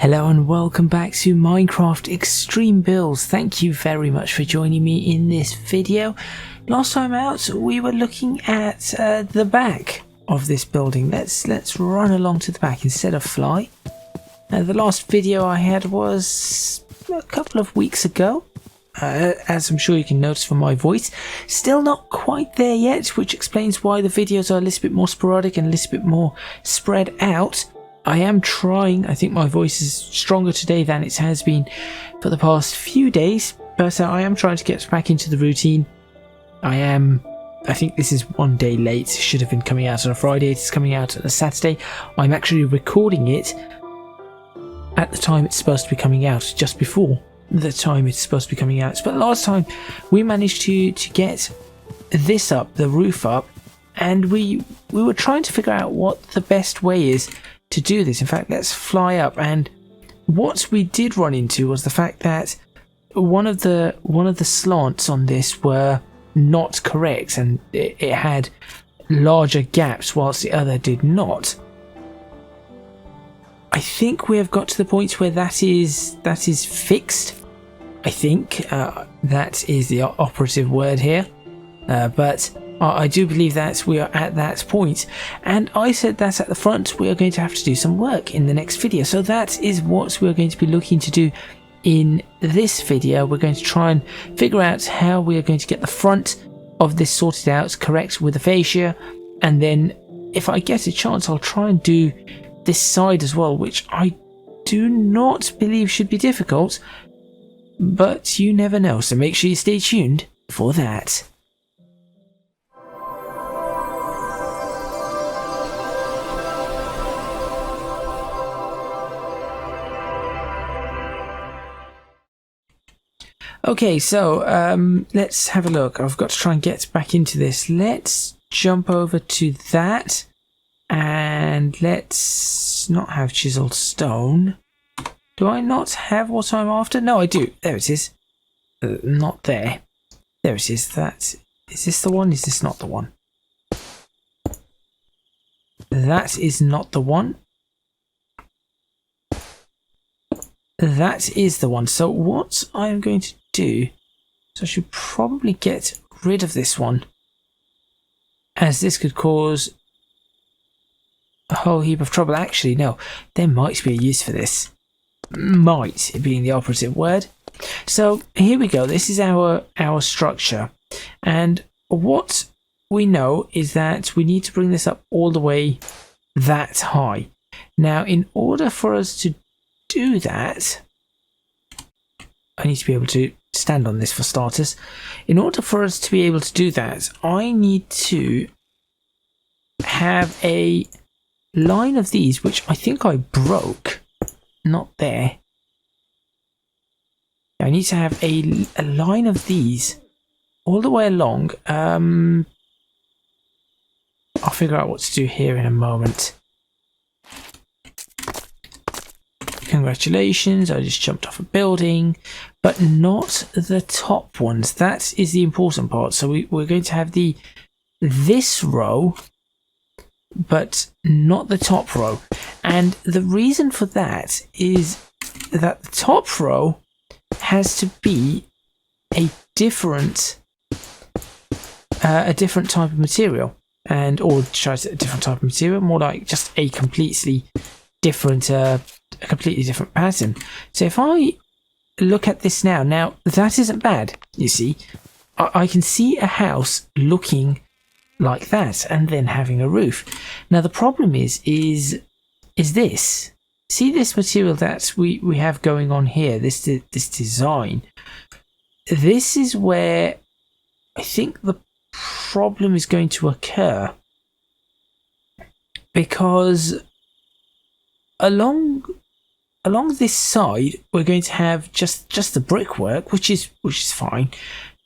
Hello and welcome back to Minecraft Extreme Builds. Thank you very much for joining me in this video. Last time out we were looking at the back of this building. Let's run along to the back instead of fly. The last video I had was a couple of weeks ago. As I'm sure you can notice from my voice, still not quite there yet, which explains why the videos are a little bit more sporadic and a little bit more spread out. I am trying. I think my voice is stronger today than it has been for the past few days, but I am trying to get back into the routine. I think this is one day late. It should have been coming out on a Friday. It's coming out on a Saturday. I'm actually recording it at the time it's supposed to be coming out, just before the time it's supposed to be coming out. But last time we managed to get this up, the roof up, and we were trying to figure out what the best way is to do this. In fact, let's fly up, and what we did run into was the fact that one of the slants on this were not correct, and it had larger gaps whilst the other did not. I think we have got to the point where that is fixed. I think that is the operative word here, but I do believe that we are at that point, and I said that at the front we are going to have to do some work in the next video. So that is what we're going to be looking to do in this video. We're going to try and figure out how we are going to get the front of this sorted out, correct with the fascia, and then if I get a chance I'll try and do this side as well, which I do not believe should be difficult, but you never know, so make sure you stay tuned for that. Okay, so let's have a look. I've got to try and get back into this. Let's jump over to that, and let's not have chiseled stone. Do I not have what I'm after? No, I do. There it is. Not there. There it is. That is this the one? Is this not the one? That is not the one. That is the one. So what I am going to do, so I should probably get rid of this one, as this could cause a whole heap of trouble. Actually, no, there might be a use for this. Might being the operative word. So here we go. This is our structure, and what we know is that we need to bring this up all the way that high. Now, in order for us to do that, I need to be able to stand on this for starters. In order for us to be able to do that, I need to have a line of these, which I think I broke. Not there. I need to have a line of these all the way along. I'll figure out what to do here in a moment. Congratulations, I just jumped off a building, but not the top ones. That is the important part. So we're going to have this row, but not the top row. And the reason for that is that the top row has to be a different type of material, or should I say a different type of material, more like just a completely different pattern. So if I look at this now that isn't bad. You see, I can see a house looking like that and then having a roof. Now the problem is this. See this material that we have going on here, this design. This is where I think the problem is going to occur, because along this side we're going to have just the brickwork, which is fine,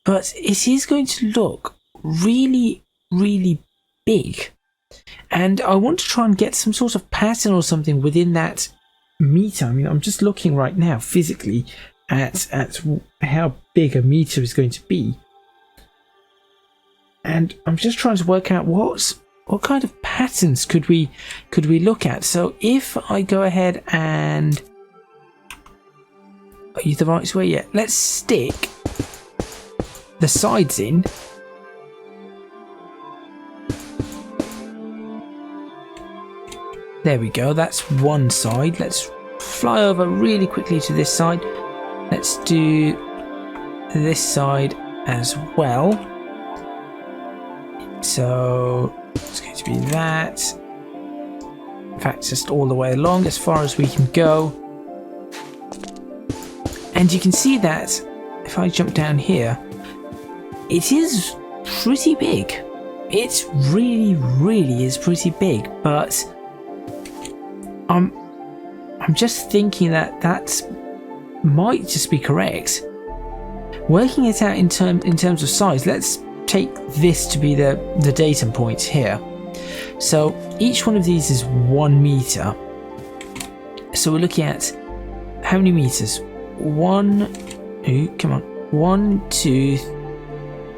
but it is going to look really big, and I want to try and get some sort of pattern or something within that meter. I mean, I'm just looking right now physically at how big a meter is going to be, and I'm just trying to work out what kind of patterns could we look at. So if I go ahead and Are you the right way? Yeah. Let's stick the sides in. There we go. That's one side. Let's fly over really quickly to this side. Let's do this side as well. So it's going to be that. In fact, just all the way along as far as we can go. And you can see that if I jump down here, it is pretty big. It really is pretty big, but I'm just thinking that might just be correct. Working it out in terms of size, let's take this to be the datum point here. So each one of these is 1 meter. So we're looking at how many meters? 1, 2,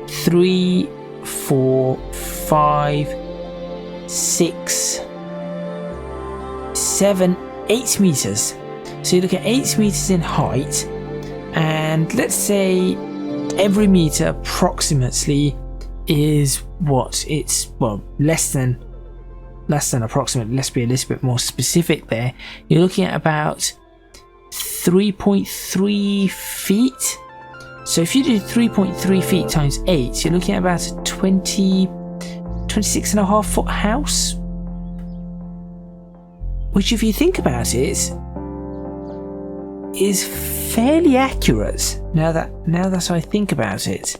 3, 4, 5, 6, 7, 8 meters. So you look at 8 meters in height, and let's say every meter approximately is what? It's, well, less than approximate. Let's be a little bit more specific there. You're looking at about 3.3 feet. So if you do 3.3 feet times 8, you're looking at about a 26.5 foot house. Which, if you think about it, is fairly accurate. Now that I think about it.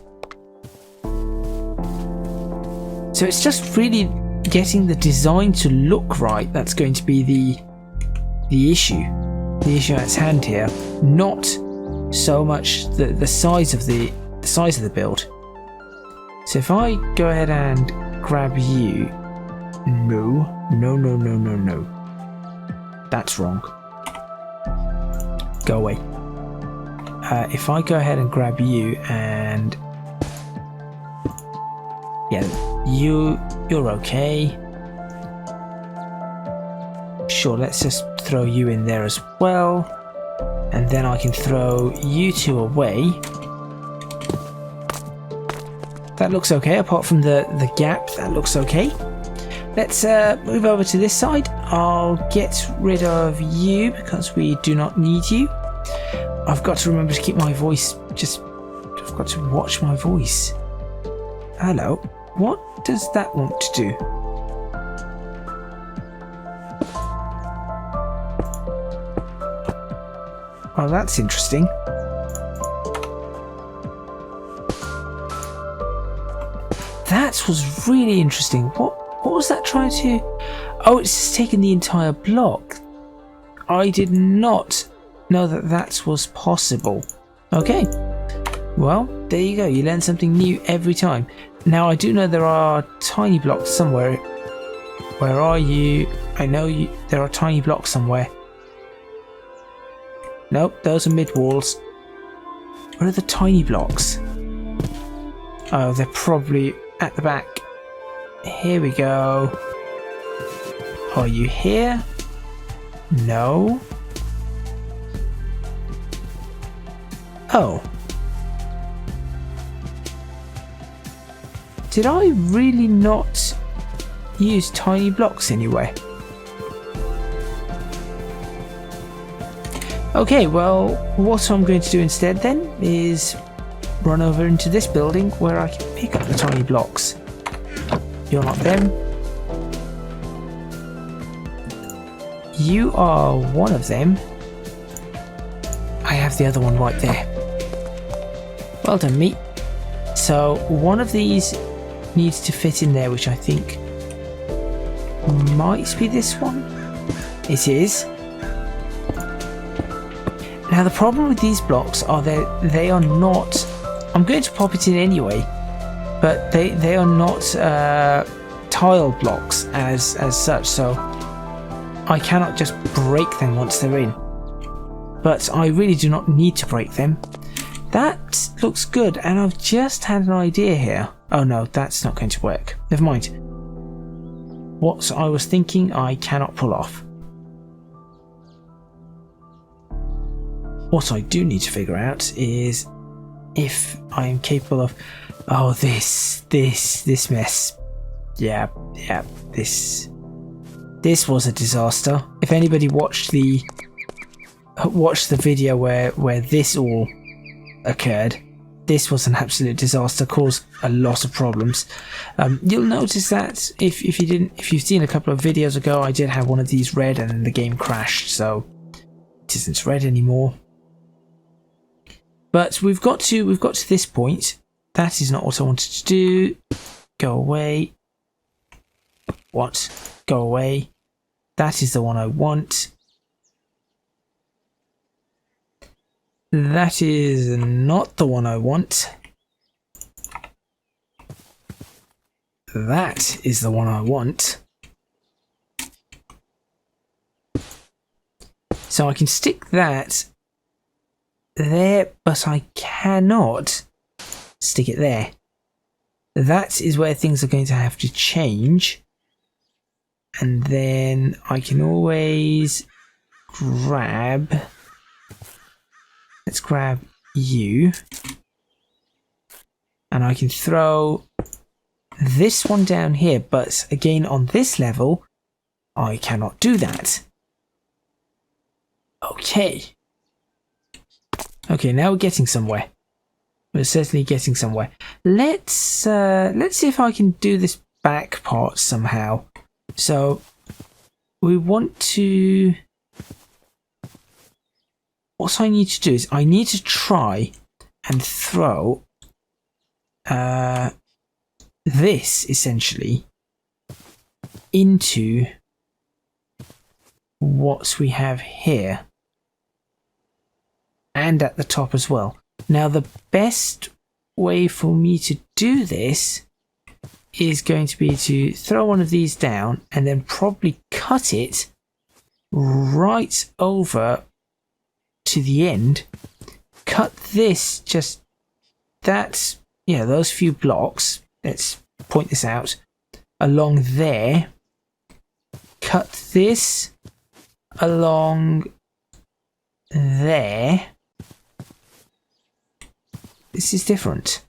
So it's just really getting the design to look right that's going to be the issue. The issue at hand here, not so much the size of the build. So if I go ahead and grab you, no, that's wrong. Go away. If I go ahead and grab you, and yeah, you're okay. Sure, let's just throw you in there as well, and then I can throw you two away. That looks okay, apart from the gap, that looks okay. Let's move over to this side. I'll get rid of you because we do not need you. I've got to remember to keep my voice, I've got to watch my voice. Hello, what does that want to do? Well, that's interesting. That was really interesting. What was that trying to... Oh, it's just taken the entire block. I did not know that was possible. Okay. Well, there you go. You learn something new every time. Now, I do know there are tiny blocks somewhere. Where are you? I know there are tiny blocks somewhere. Nope, those are mid-walls. Where are the tiny blocks? Oh, they're probably at the back. Here we go. Are you here? No. Oh. Did I really not use tiny blocks anyway? Okay, well, what I'm going to do instead then is run over into this building where I can pick up the tiny blocks. You're not them. You are one of them. I have the other one right there. Well done, me. So one of these needs to fit in there, which I think might be this one. It is. Now the problem with these blocks are they are not... I'm going to pop it in anyway, but they are not tile blocks as such, so I cannot just break them once they're in. But I really do not need to break them. That looks good, and I've just had an idea here. Oh no, that's not going to work. Never mind. What I was thinking I cannot pull off. What I do need to figure out is if I am capable of... Oh, this mess. Yeah, this was a disaster. If anybody watched the video where this all occurred, this was an absolute disaster, caused a lot of problems. You'll notice that if you've seen a couple of videos ago, I did have one of these red and then the game crashed, so it isn't red anymore. But we've got to this point. That is not what I wanted to do. Go away. What? Go away. That is the one I want. That is not the one I want. That is the one I want. So I can stick that there, but I cannot stick it there. That is where things are going to have to change. And then I can always grab... Let's grab you. And I can throw this one down here, but again on this level, I cannot do that. Okay. Okay, now we're getting somewhere. We're certainly getting somewhere. Let's see if I can do this back part somehow. So we want to... What I need to do is I need to try and throw this essentially into what we have here and at the top as well. Now the best way for me to do this is going to be to throw one of these down and then probably cut it right over to the end. Cut this just that, yeah, those few blocks, let's point this out, along there. Cut this along there. This is different.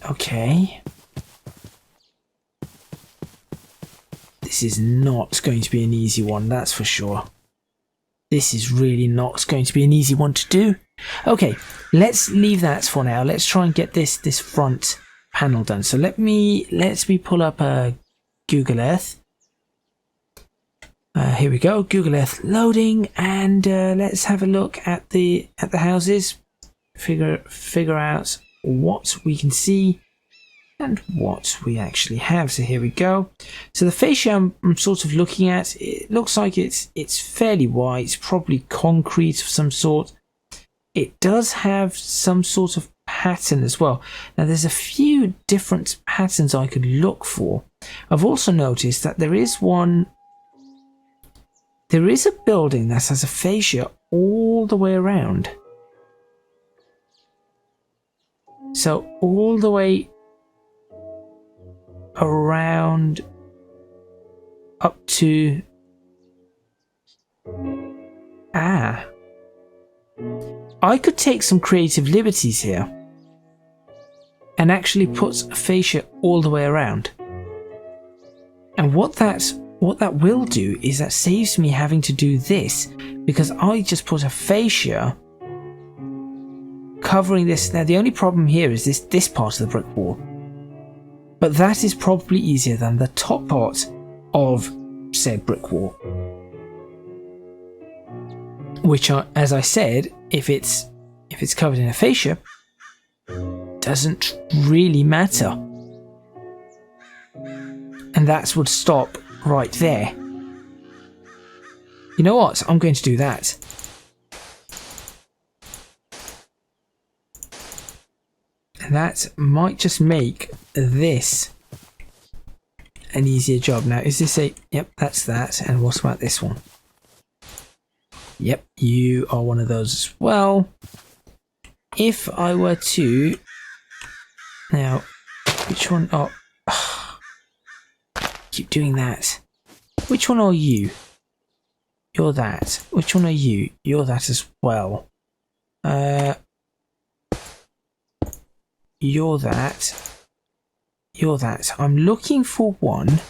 Okay. This is not going to be an easy one, that's for sure. This is really not going to be an easy one to do. Okay, let's leave that for now. Let's try and get this front panel done. So let me pull up Google Earth. Here we go, Google Earth loading, and let's have a look at the houses. Figure out what we can see and what we actually have. So here we go. So the fascia I'm sort of looking at, it looks like it's fairly white, probably concrete of some sort. It does have some sort of pattern as well. Now there's a few different patterns I could look for. I've also noticed that there is a building that has a fascia all the way around. So all the way around up to... I could take some creative liberties here and actually put a fascia all the way around. And what that will do is that saves me having to do this, because I just put a fascia covering this. Now the only problem here is this part of the brick wall, but that is probably easier than the top part of said brick wall, which are, as I said, if it's covered in a fascia, doesn't really matter, and that would stop right there. You know what? I'm going to do that. And that might just make this an easier job. Now, is this a... Yep, that's that. And what about this one? Yep, you are one of those as well. If I were to... Now, which one? Oh. Keep doing that. Which one are you? You're that. Which one are you? You're that as well. You're that. You're that. I'm looking for one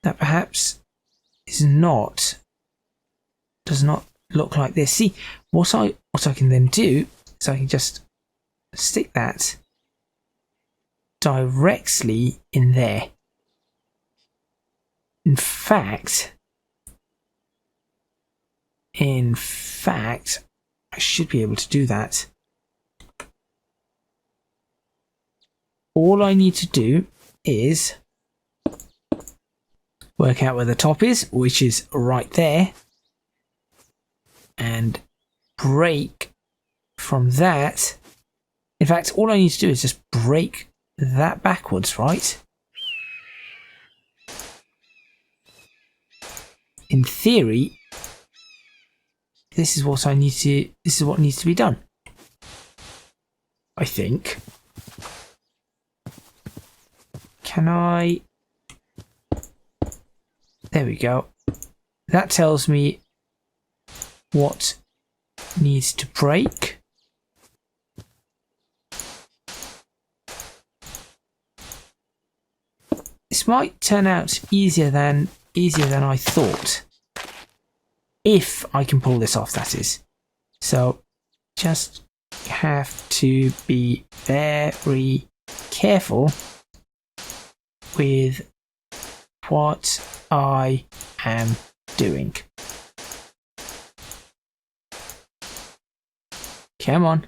that perhaps is not, does not look like this. See, what I can then do is I can just stick that directly in there. In fact, I should be able to do that. All I need to do is work out where the top is, which is right there, and break from that. In fact, all I need to do is just break that backwards, right? In theory, this is what needs to be done. I think. Can I? There we go. That tells me what needs to break. This might turn out easier than I thought. If I can pull this off, that is. So just have to be very careful with what I am doing. Come on.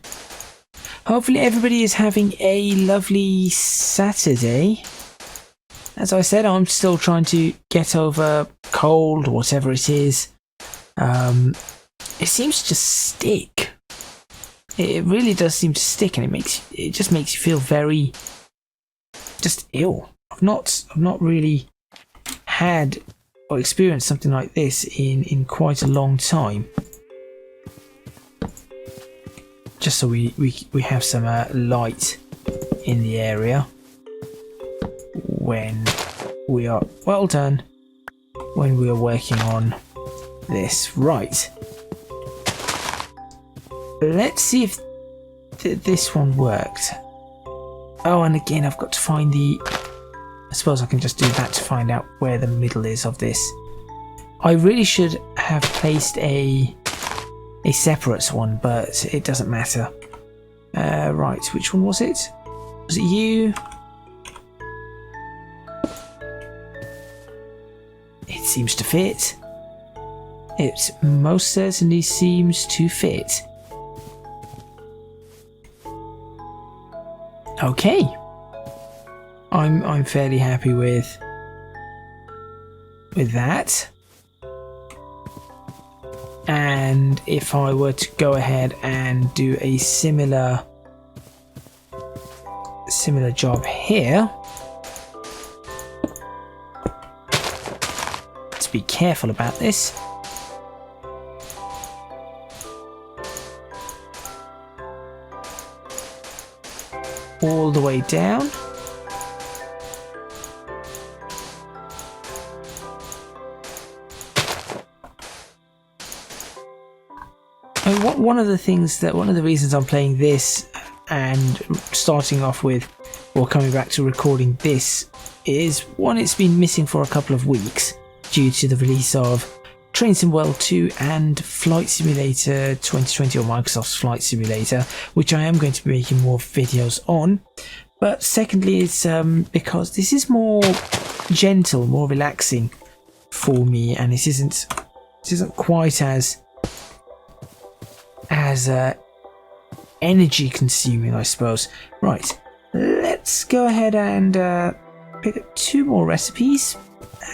Hopefully everybody is having a lovely Saturday. As I said, I'm still trying to get over cold, whatever it is. It seems to just stick. It really does seem to stick, and it just makes you feel very just ill. I've not really had or experienced something like this in quite a long time. Just so we have some light in the area when we are when we are working on this. Right, let's see if this one worked. Oh, and again I've got to find the, I suppose I can just do that to find out where the middle is of this. I really should have placed a separate one, but it doesn't matter. Right, which one was it? Was it you? It seems to fit. It most certainly seems to fit. Okay. I'm fairly happy with that. And if I were to go ahead and do a similar job here, let's be careful about this. All the way down. One of the reasons I'm playing this and starting off with, or coming back to recording this, is one, it's been missing for a couple of weeks due to the release of Train Sim World 2 and Flight Simulator 2020, or Microsoft's Flight Simulator, which I am going to be making more videos on. But secondly, it's because this is more gentle, more relaxing for me, and it isn't quite as energy consuming, I suppose. Right, let's go ahead and pick up 2 more recipes,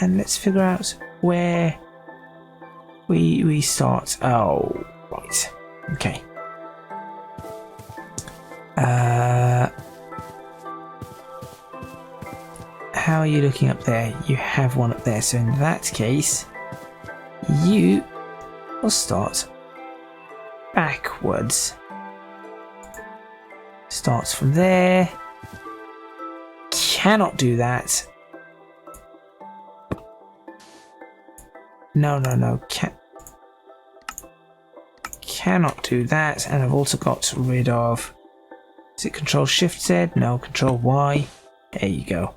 and let's figure out where we start. Oh, right, okay. How are you looking up there? You have one up there, so in that case you will start backwards. Starts from there. Cannot do that. No. Cannot do that. And I've also got rid of... Is it Control Shift Z? No, Control Y. There you go.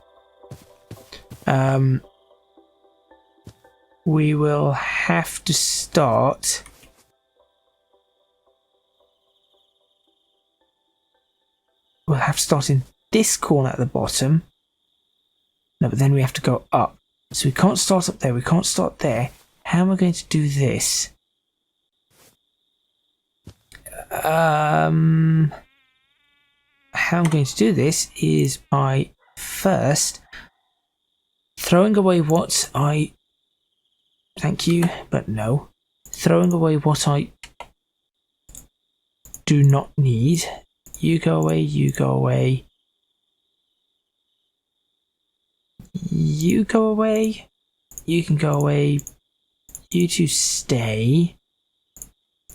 We will have to start... We'll have to start in this corner at the bottom. No, but then we have to go up. So we can't start up there, we can't start there. How am I going to do this? How I'm going to do this is by first throwing away what I... Thank you, but no. Throwing away what I do not need. You go away, you go away. You go away. You can go away. You two stay.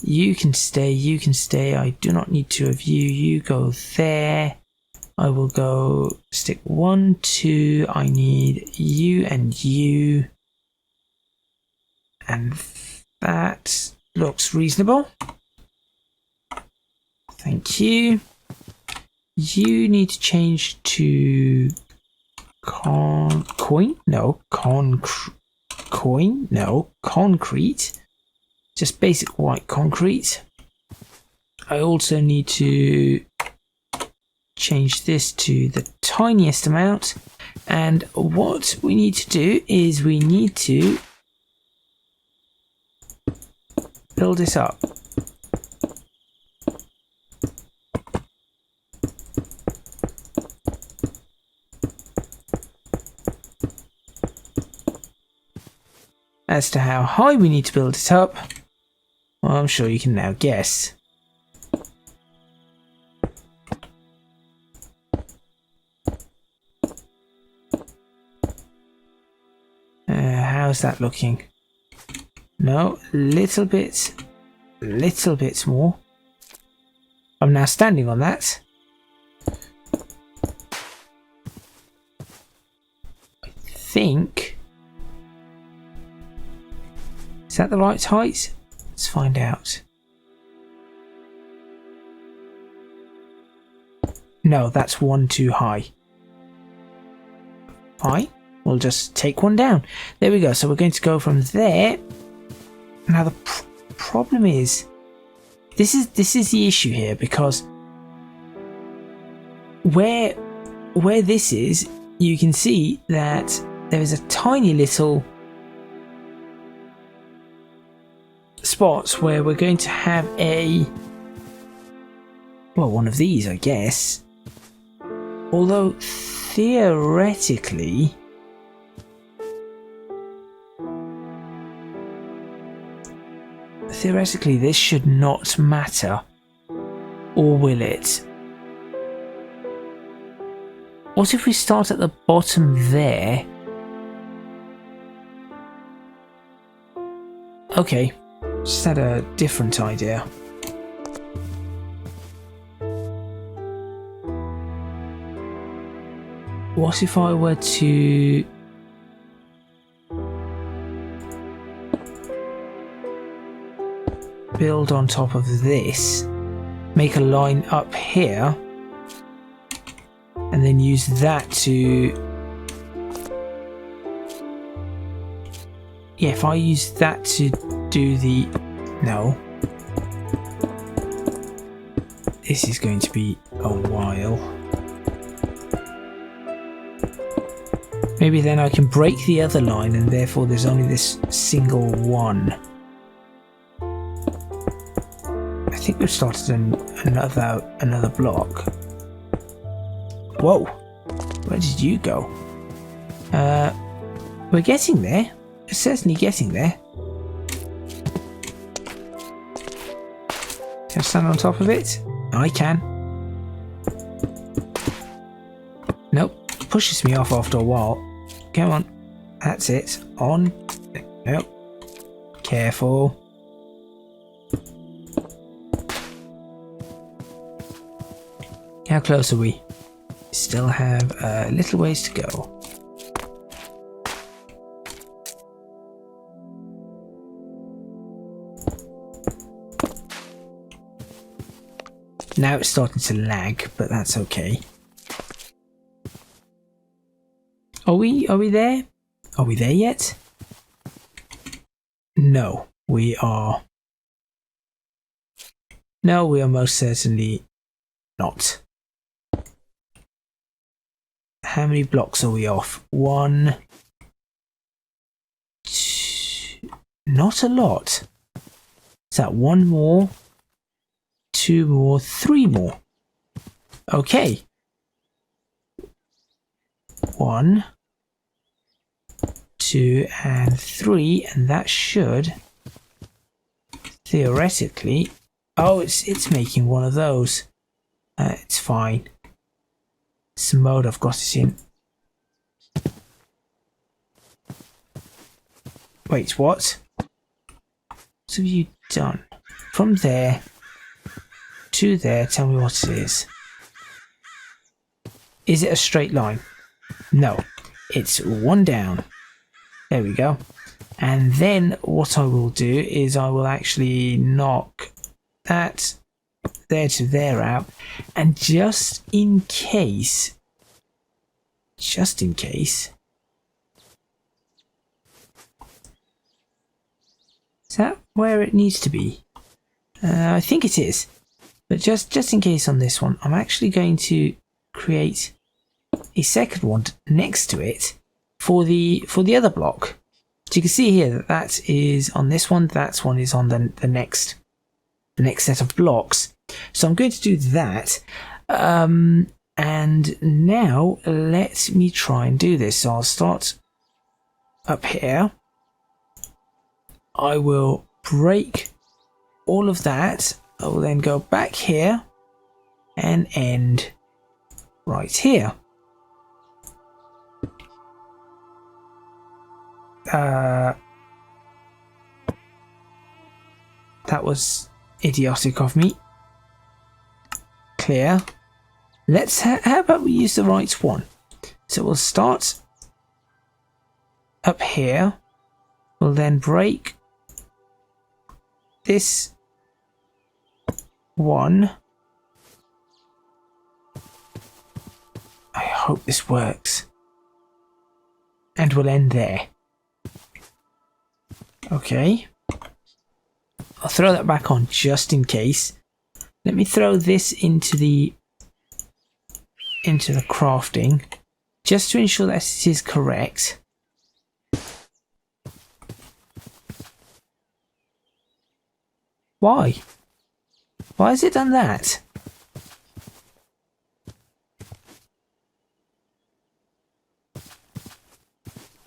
You can stay, you can stay. I do not need two of you. You go there. I will go stick 1, 2. I need you and you. And that looks reasonable. Thank you. You need to change to concrete. Just basic white concrete. I also need to change this to the tiniest amount. And what we need to do is we need to build this up. As to how high we need to build it up, well, I'm sure you can now guess. How's that looking? No, little bit more. I'm now standing on that. I think... Is that the right height? Let's find out. No, that's one too high. Fine. We'll just take one down. There we go. So we're going to go from there. Now the problem is, this is the issue here, because where this is, you can see that there is a tiny little spots where we're going to have one of these, I guess. Although theoretically this should not matter, or will it? What if we start at the bottom there? Okay, just had a different idea. What if I were to build on top of this, make a line up here, and then use that to... Yeah, if I use that to do the... No. This is going to be a while. Maybe then I can break the other line and therefore there's only this single one. I think we've started another block. Whoa! Where did you go? We're getting there. We're certainly getting there. Can I stand on top of it? I can. Nope. Pushes me off after a while. Come on. That's it. On. Nope. Careful. How close are we? Still have a little ways to go. Now it's starting to lag, but that's okay. Are we there? Are we there yet? No, we are. No, we are most certainly not. How many blocks are we off? 1, 2, not a lot. Is that 1 more? 2 more, 3 more. Okay. 1, 2, and 3, and that should theoretically. Oh, it's making one of those. It's fine. It's the mode I've got it in. Wait, what? What have you done? From there to there, tell me what it is. Is it a straight line? No, it's 1 down. There we go. And then what I will do is I will actually knock that there to there out, and just in case, is that where it needs to be? I think it is, but just in case on this one, I'm actually going to create a second one next to it for the other block. So you can see here that that is on this one, that one is on the next set of blocks. So I'm going to do that, and now let me try and do this. So I'll start up here. I will break all of that. I will then go back here and end right here. That was idiotic of me. Clear. Let's how about we use the right one? So we'll start up here. We'll then break this one. I hope this works. And we'll end there. Okay. I'll throw that back on just in case. Let me throw this into the crafting just to ensure that it is correct. Why? Why has it done that?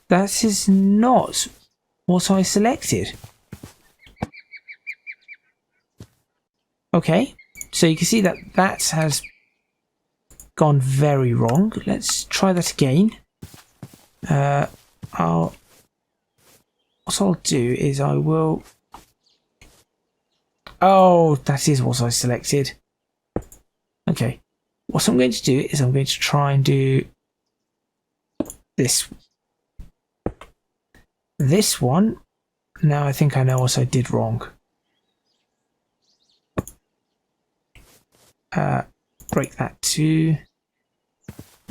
That is not what I selected. Okay, so you can see that that has gone very wrong. Let's try that again. What I'll do is I will. Oh, that is what I selected. Okay, what I'm going to do is I'm going to try and do this one. Now I think I know what I did wrong. Break that too,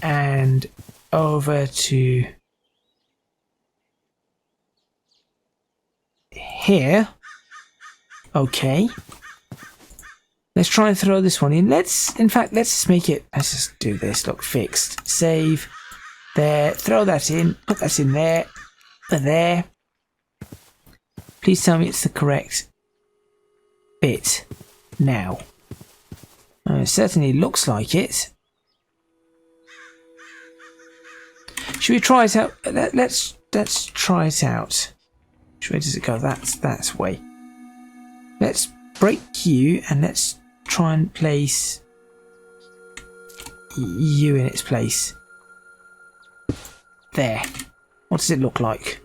and over to here. Okay, let's try and throw this one in. Let's just make it. Let's just do this. Look, fixed. Save. There. Throw that in. Put that in there. There. Please tell me it's the correct bit now. It certainly looks like it. Should we try it out? Let's try it out. Which way does it go? That's way. Let's break you and let's try and place you in its place. There. What does it look like?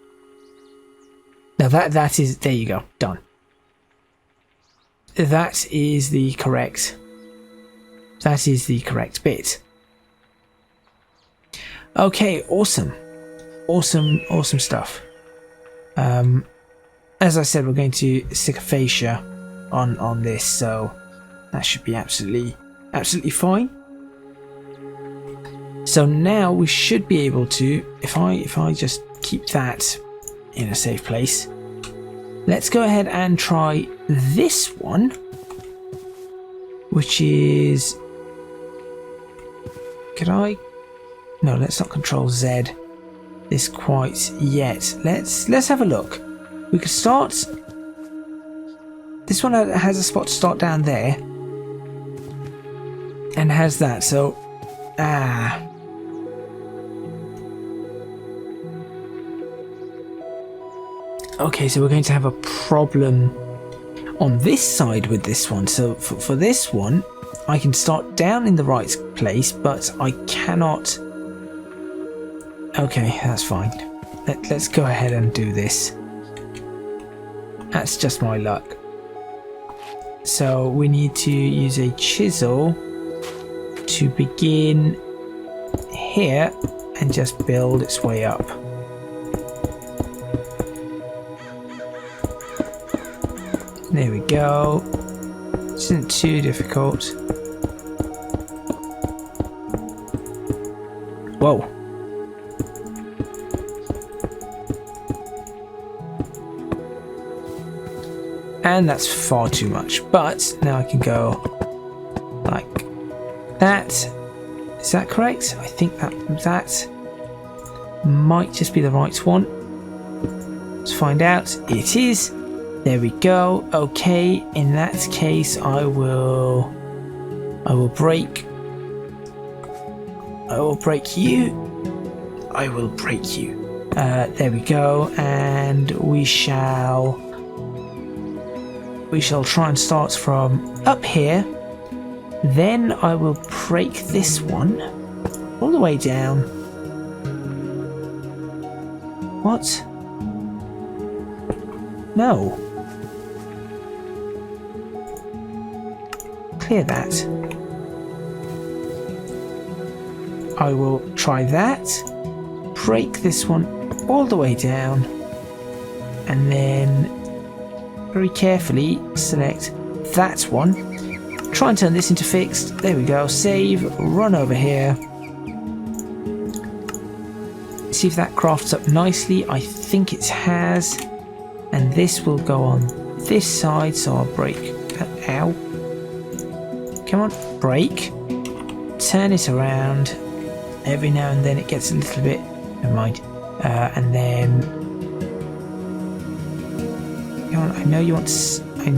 Now that is, there you go, done. That is the correct bit. Okay, awesome stuff. As I said, we're going to stick a fascia on this, so that should be absolutely absolutely fine. So now we should be able to, if I just keep that in a safe place, let's go ahead and try this one, which is, could I? No, let's not control Z this quite yet. Let's have a look. We could start. This one has a spot to start down there, and has that. So, okay, so we're going to have a problem on this side with this one. So for this one, I can start down in the right place, but I cannot. Okay, that's fine. Let's go ahead and do this. That's just my luck. So we need to use a chisel to begin here and just build its way up. There we go. This isn't too difficult. Whoa. And that's far too much. But now I can go like that. Is that correct? I think that might just be the right one. Let's find out. It is. There we go. Okay, in that case I will break you. I will break you. There we go, and we shall try and start from up here. Then I will break this one all the way down. What? No. Clear that. I will try that. Break this one all the way down. And then very carefully select that one. Try and turn this into fixed. There we go. Save. Run over here. See if that crafts up nicely. I think it has. And this will go on this side. So I'll break. Ow. Come on. Break. Turn it around. Every now and then it gets a little bit. Never mind. And then. Come on. I know you want. I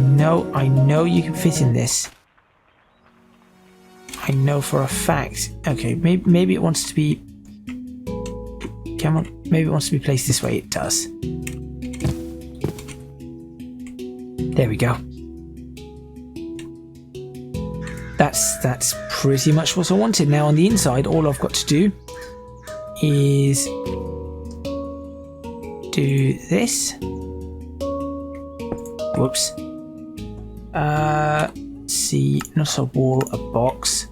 know you can fit in this. I know for a fact. Okay, maybe it wants to be. Come on, maybe it wants to be placed this way. It does. There we go. That's pretty much what I wanted. Now on the inside, all I've got to do is do this. Whoops. See, not a wall, a box.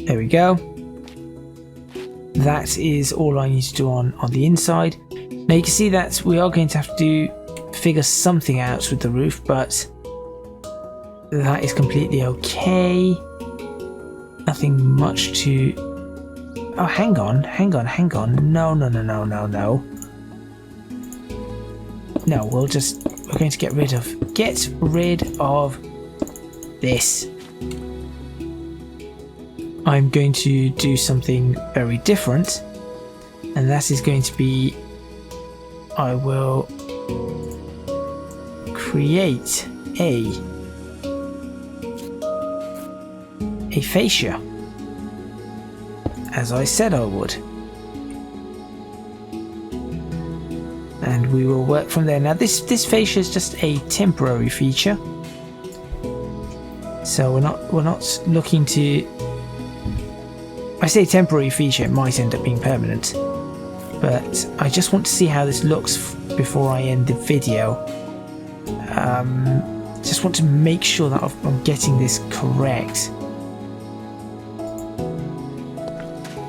There we go. That is all I need to do on the inside. Now you can see that we are going to have to figure something out with the roof, but that is completely okay. Nothing much to... Oh, hang on. No. No, we're going to get rid of this. I'm going to do something very different, and that is going to be, I will create a fascia, as I said I would. And we will work from there. Now this fascia is just a temporary feature, so we're not looking to. I say temporary feature, it might end up being permanent, but I just want to see how this looks before I end the video. Just want to make sure that I'm getting this correct.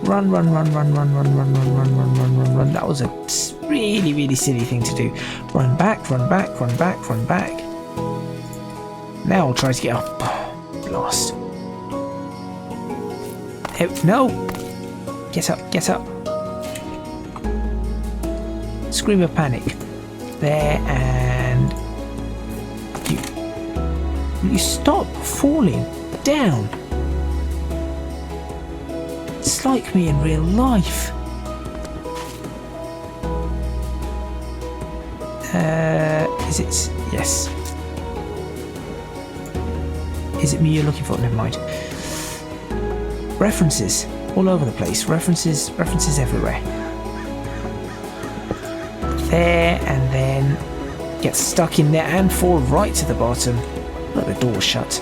Run. That was a really silly thing to do. Run back. Now I'll try to get up. Blast. No! Get up, get up. Scream of panic. There, and you stop falling down. It's like me in real life. Is it? Yes. Is it me you're looking for? Never mind. References all over the place. References everywhere. There, and then get stuck in there and fall right to the bottom. Look, the door's shut.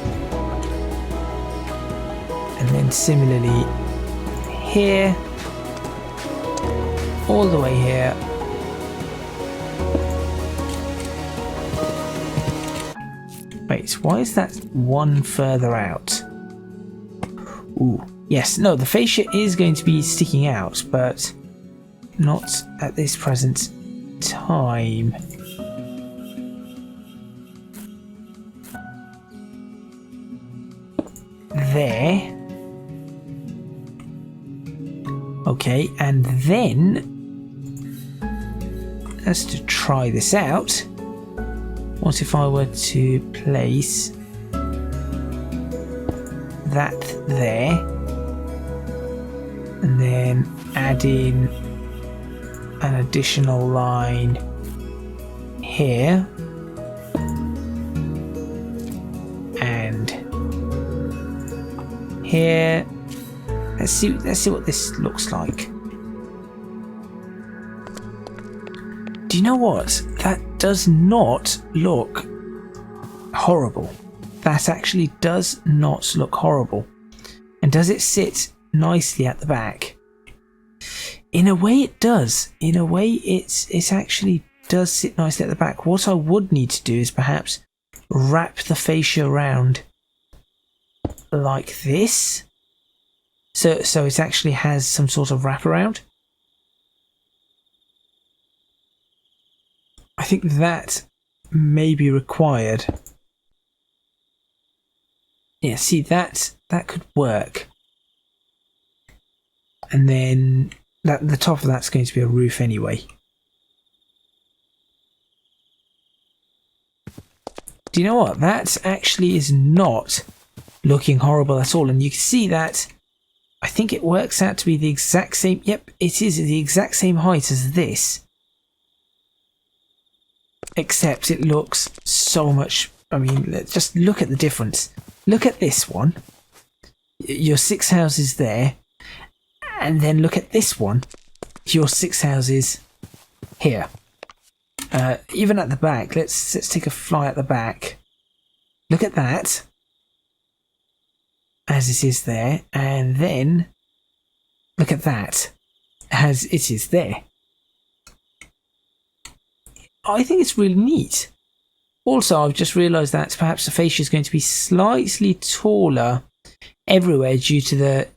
And then similarly here, all the way here. Wait, why is that one further out? Ooh, yes, no, the fascia is going to be sticking out, but not at this present time. There. Okay, and then, as to try this out, what if I were to place that there, and then add in an additional line here, and here. Let's see what this looks like. Do you know what? That does not look horrible. That actually does not look horrible. And does it sit nicely at the back? In a way it does. In a way it actually does sit nicely at the back. What I would need to do is perhaps wrap the fascia around like this. So it actually has some sort of wraparound. I think that may be required. Yeah, see, that could work. And then the top of that's going to be a roof anyway. Do you know what? That actually is not looking horrible at all. And you can see that I think it works out to be the exact same. Yep, it is the exact same height as this. Except it looks so much. I mean, just look at the difference. Look at this one. Your 6 houses there. And then look at this one. Your 6 houses here. Even at the back. Let's take a fly at the back. Look at that. As it is there, and then look at that as it is there. I think it's really neat. Also, I've just realised that perhaps the fascia is going to be slightly taller everywhere due to the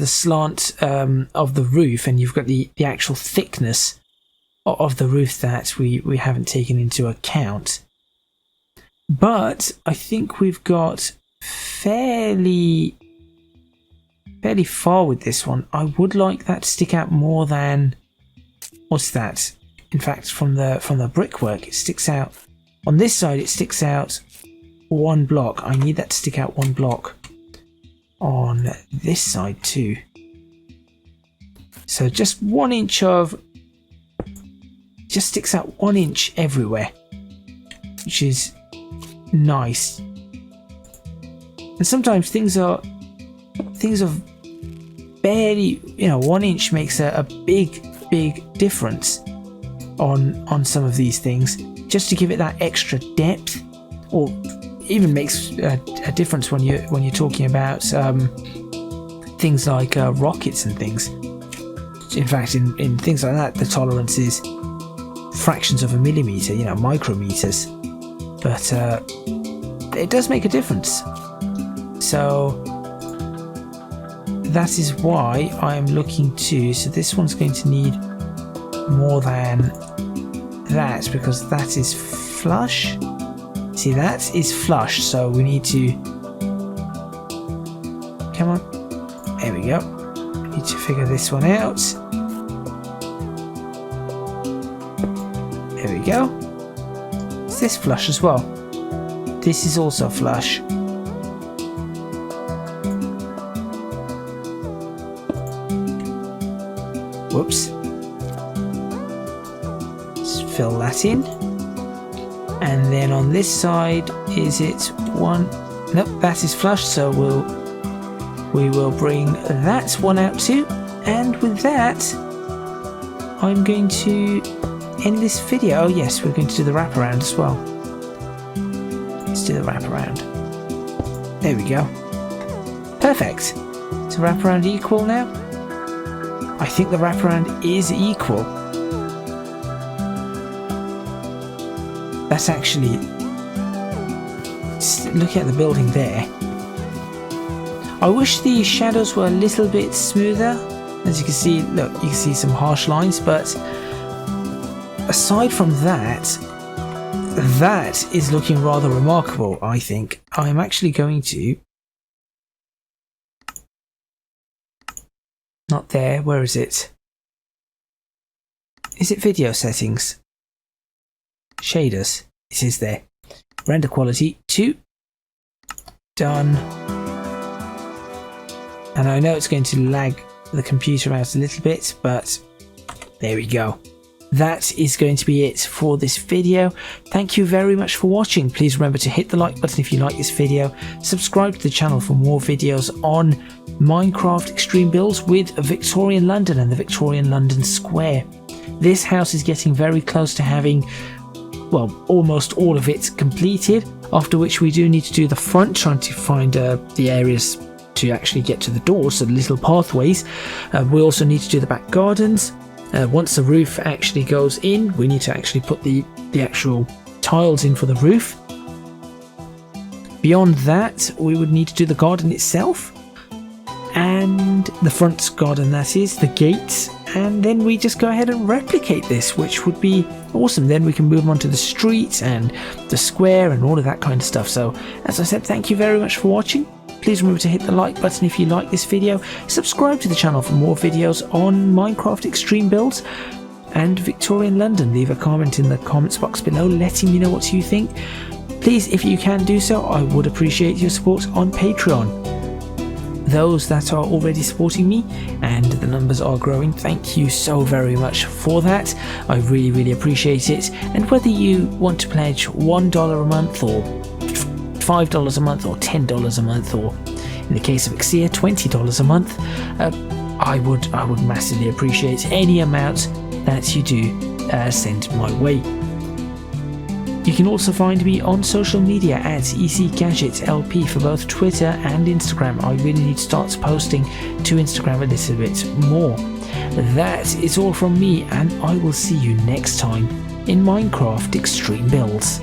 slant of the roof, and you've got the actual thickness of the roof that we haven't taken into account. But I think we've got fairly far with this one. I would like that to stick out more than, what's that? In fact, from the brickwork, it sticks out. On this side, it sticks out 1 block. I need that to stick out 1 block on this side too. So just 1 inch of, just sticks out 1 inch everywhere, which is nice. And sometimes things are barely, 1 inch makes a big difference on some of these things, just to give it that extra depth, or even makes a difference when you're talking about things like rockets and things. In fact, in things like that, the tolerance is fractions of a millimeter, micrometers, but it does make a difference. So that is why I'm looking to, so this one's going to need more than that, because that is flush. See, that is flush, so we need to... Come on. There we go. Need to figure this one out. There we go. Is this flush as well? This is also flush. Whoops. Let's fill that in. And then on this side, is it one? Nope, that is flush, so we will bring that one out too. And with that, I'm going to end this video. Oh yes, we're going to do the wraparound as well. Let's do the wraparound. There we go. Perfect. Is the wraparound equal now? I think the wraparound is equal. That's actually... Look at the building there. I wish the shadows were a little bit smoother. As you can see, look, you can see some harsh lines, but aside from that, that is looking rather remarkable, I think. I'm actually going to... Not there, where is it? Is it video settings? Shaders, it is there. Render quality 2. Done. And I know it's going to lag the computer out a little bit, but there we go. That is going to be it for this video. Thank you very much for watching. Please remember to hit the like button if you like this video. Subscribe to the channel for more videos on Minecraft Extreme Builds with Victorian London and the Victorian London Square. This house is getting very close to having, well, almost all of it completed, after which we do need to do the front, trying to find the areas to actually get to the doors, so the little pathways. We also need to do the back gardens. Once the roof actually goes in, we need to actually put the actual tiles in for the roof. Beyond that, we would need to do the garden itself, and the front garden, that is, the gates, and then we just go ahead and replicate this, which would be awesome. Then we can move on to the street and the square and all of that kind of stuff. So, as I said, thank you very much for watching. Please remember to hit the like button if you like this video. Subscribe to the channel for more videos on Minecraft Extreme Builds and Victorian London. Leave a comment in the comments box below letting me know what you think. Please, if you can do so, I would appreciate your support on Patreon. Those that are already supporting me, and the numbers are growing, thank you so very much for that. I really, really appreciate it. And whether you want to pledge $1 a month or $5 a month or $10 a month, or in the case of Xia, $20 a month, I would massively appreciate any amount that you do send my way. You can also find me on social media at ECGadgetLP for both Twitter and Instagram. I really need to start posting to Instagram a little bit more. That is all from me, and I will see you next time in Minecraft Extreme Builds.